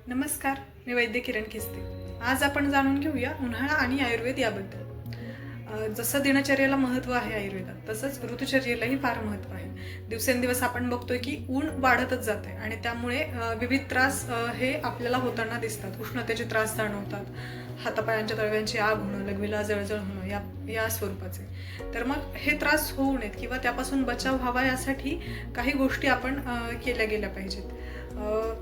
नमस्कार, मी वैद्य किरण खिस्ते. आज आपण जाणून घेऊया उन्हाळा आणि आयुर्वेद याबद्दल. जसं दिनचर्येला महत्त्व आहे आयुर्वेदात, तसंच ऋतुचर्येलाही फार महत्त्व आहे. दिवसेंदिवस आपण बघतोय की ऊन वाढतच जाते आणि त्यामुळे विविध त्रास हे आपल्याला होताना दिसतात. उष्णतेचे त्रास जाणवतात, हातापायांच्या तळव्यांची आग होणं, लघवीला जळजळ होणं या स्वरूपाचे. तर मग हे त्रास होऊ नयेत किंवा त्यापासून बचाव व्हावा यासाठी काही गोष्टी आपण केल्या गेल्या पाहिजेत.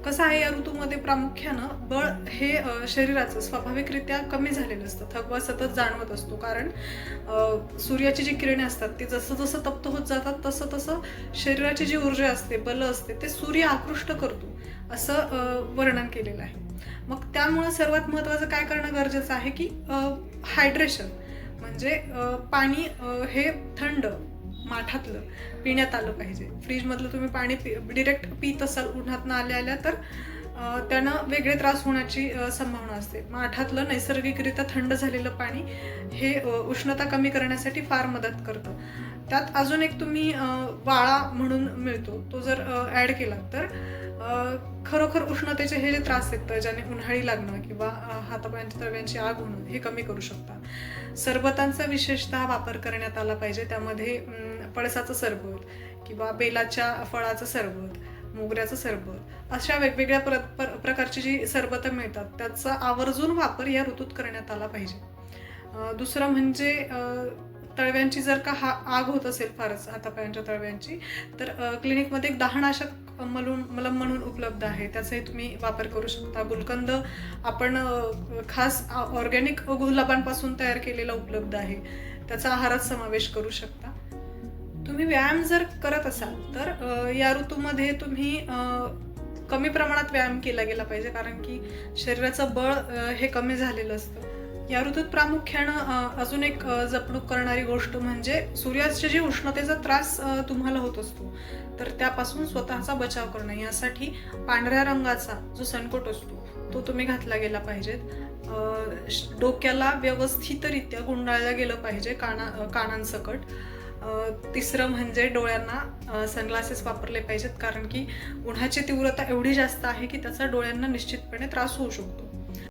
कसं आहे, या ऋतूमध्ये प्रामुख्यानं बळ हे शरीराचं स्वाभाविकरित्या कमी झालेलं असतं. थकवा सतत जाणवत असतो, कारण सूर्याची जी किरणे असतात ती जसं जसं तप्त होत जातात तसं तसं शरीराची जी ऊर्जा असते, बल असते, ते सूर्य आकृष्ट करतो असं वर्णन केलेलं आहे. मग त्यामुळं सर्वात महत्त्वाचं काय करणं गरजेचं आहे की हायड्रेशन म्हणजे पाणी हे थंड माठातलं पिण्यात आलं पाहिजे. फ्रीजमधलं तुम्ही पाणी डिरेक्ट पीत असाल उन्हातनं आल्या आल्या तर त्यानं वेगळे त्रास होण्याची संभावना असते. माठातलं नैसर्गिकरित्या थंड झालेलं पाणी हे उष्णता कमी करण्यासाठी फार मदत करतं. त्यात अजून एक तुम्ही वाळा म्हणून मिळतो, तो जर ॲड केला तर खरोखर उष्णतेचे हे जे त्रास आहेत ज्याने उन्हाळी लागणं किंवा हातापायांच्या तळव्यांची आग होणं हे कमी करू शकतात. सरबतांचा विशेषतः वापर करण्यात आला पाहिजे. त्यामध्ये पळसाचं सरबत किंवा बेलाच्या फळाचं सरबत, मोगऱ्याचं सरबत अशा वेगवेगळ्या प्रकारची जी सरबतं मिळतात त्याचा आवर्जून वापर या ऋतूत करण्यात आला पाहिजे. दुसरं म्हणजे तळव्यांची जर का आग होत असेल फारच हातापायांच्या तळव्यांची, तर क्लिनिकमध्ये एक दाहनाशक मलम म्हणून उपलब्ध आहे, त्याचाही तुम्ही वापर करू शकता. गुलकंद आपण खास ऑर्गॅनिक गुलाबांपासून तयार केलेला उपलब्ध आहे, त्याचा आहारात समावेश करू शकता. तुम्ही व्यायाम जर करत असाल तर या ऋतूमध्ये तुम्ही कमी प्रमाणात व्यायाम केला गेला पाहिजे, कारण की शरीराचं बळ हे कमी झालेलं असतं. या ऋतूत प्रामुख्यानं अजून एक जपणूक करणारी गोष्ट म्हणजे सूर्याची जी उष्णतेचा त्रास तुम्हाला होत असतो, तर त्यापासून स्वतःचा बचाव करणं. यासाठी पांढऱ्या रंगाचा जो सनकोट असतो तो तुम्ही घातला गेला पाहिजेत. डोक्याला व्यवस्थितरित्या गुंडाळलं गेलं पाहिजे कानांसकट. तिसरं म्हणजे डोळ्यांना सनग्लासेस वापरले पाहिजेत, कारण की उन्हाची तीव्रता एवढी जास्त आहे की त्याचा डोळ्यांना निश्चितपणे त्रास होऊ शकतो.